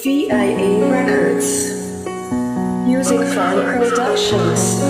VIA Records, Music Farm Productions.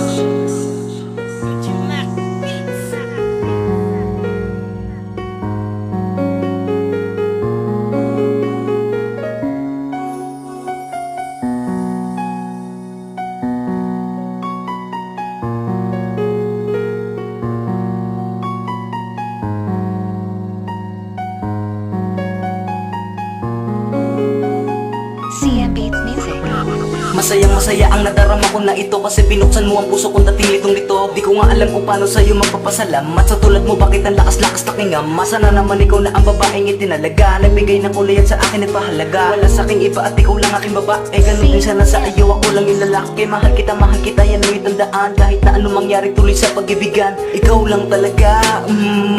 Masayang masaya ang nadarama ko na ito, kasi binuksan mo ang puso kong dating litong-lito. Di ko nga alam kung paano sa'yo magpapasalamat. Sa tulad mo, bakit ang lakas-lakas takingam? Masa na naman ikaw na ang babaeng itinalaga, nagbigay ng kulay at sa akin nagpahalaga. Wala sa'king iba at ikaw lang aking babae, ganun din sana sa iyo, ako lang yung lalaki. Mahal kita, yan ang itandaan. Kahit na anong mangyari tuloy sa pag-ibigan, ikaw lang talaga,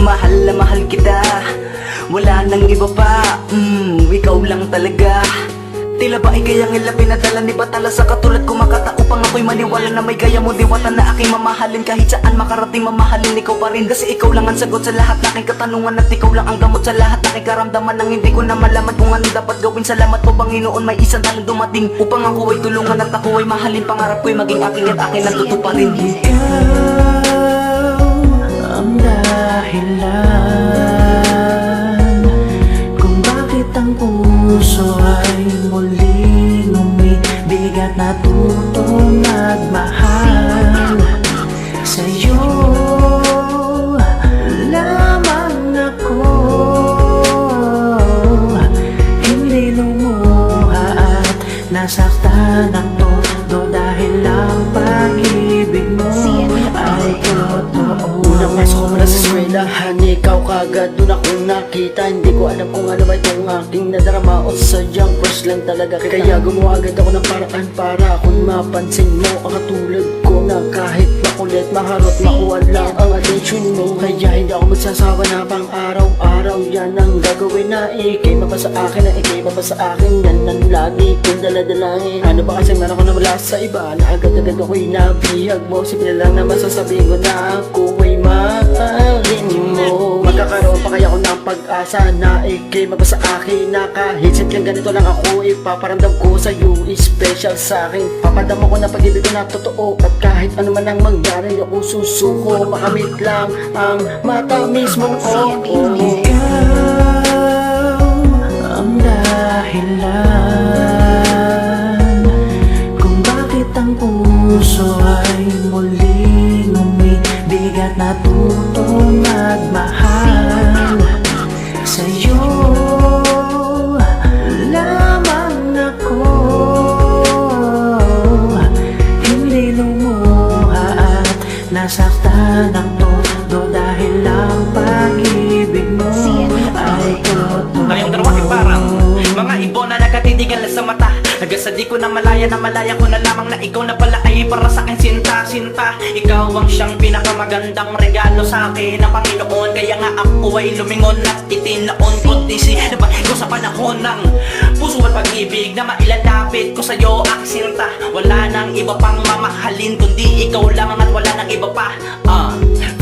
mahal na mahal kita. Wala nang iba pa, ikaw lang talaga. Tila ba ikay ang ila pinadala ni Batala sa katulad ko, makataupang ako'y maniwala na may gaya mo diwata na aking mamahalin. Kahit saan makarating mamahalin, ikaw pa rin. Kasi ikaw lang ang sagot sa lahat na aking katanungan, at ikaw lang ang gamot sa lahat na aking karamdaman. Nang hindi ko na malaman kung ano dapat gawin. Salamat po Panginoon, may isang talang dumating upang ako ay tulungan at ako ay mahalin. Pangarap ko'y maging aking at akin ang tutuparin. Ikaw ang dahilan kung bakit ang puso ay muling umibigat, natutong magmahal. Sa'yo lamang ako, hindi lumuha at nasaktan ng todo dahil ang pag-ibig mo ay totoo. Unang pasok ko mula sa eskwelahan, ikaw kagad doon ako nakita. Hindi ko alam kung ano ba itong aking nadarama o sadyang crush lang talaga kita. Kaya gumawa agad ako ng paraan para akong mapansin mo. Ang katulad ko na kahit makulit, maharot, makuha lang ang atensyon mo. Kaya hindi ako magsasawa na pang araw-araw yan ang gagawin na ikay mapa sa akin, na ikay mapa sa akin. Yan ang lagi kong daladalahin. Ano ba kasi meron ko na wala sa iba, na agad-agad ako'y nabihag mo. Simple lang na masasabihin ko na ako ay mahalin mo. Magkakaroon pa kaya ako ng pag-asa na ikay mapa sa akin, na kahit simpleng ganito lang ako, ipaparamdam ko sa'yo, special sa'kin. Papadama ko na pag-ibig ko na totoo, at kahit ano man ang mangyari, ako susuko. Makamit lang ang matamis mong oo. Ikaw ang dahilan kung bakit ang puso ay muling umibigat, natutong magmahal. Sa'yo lamang ako, hindi lumuha at nasaktan ng todo dahil ang pag-ibig mo ay totoo. Ngayong dalawa ay parang mga ibon na nagkatidigan lang sa mata. Nagasadi ko na malaya ko na lamang na ikaw na pala ay para sa akin sinta. Ikaw ang siyang pinakamagandang regalo sa akin ng Panginoon. Kaya nga ako ay lumingon at itinaon ko diba ko sa panahon ng puso at pag-ibig na mailalapit ko sa'yo, aking sinta. Wala nang iba pang mamahalin kundi ikaw lamang at wala nang iba pa.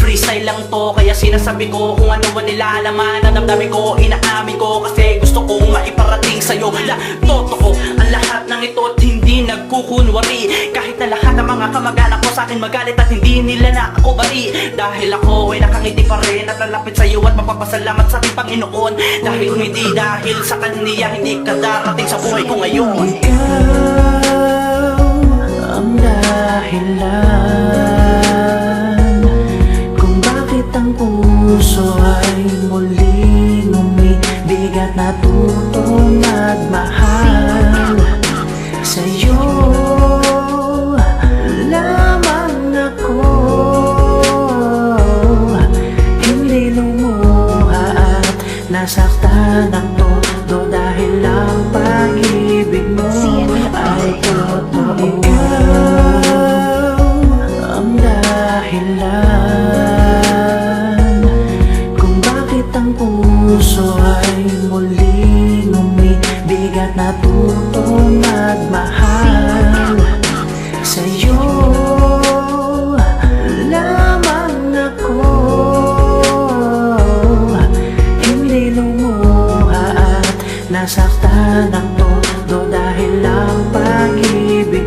Freestyle lang to, kaya sinasabi ko kung ano man nilalaman ang damdamin ko, inaamin ko, kasi gusto kong maiparating sa'yo na totoo ang lahat ng ito at hindi nagkukunwari. Kahit na lahat ng mga kamag-anak ko sa akin magalit at hindi nila na ako bari, dahil ako ay nakangiti pa rin at lalapit sa'yo at magpapasalamat sa ating Panginoon. Dahil kung hindi dahil sa Kanya, hindi ka darating sa buhay ko ngayon. Ikaw ang dahilan kung bakit ang puso ay muling umibigat, natutong magmahal. Sa'yo lamang ako, hindi lumuha at nasaktan ng todo dahil ang pag-ibig mo ay totoo. Ikaw ang dahilan kung bakit ang puso ay muling umibigat, natutong magmahal. Sa'yo lamang ako, hindi lumuha at Nasasaktan ang todo dahil lang pag-ibig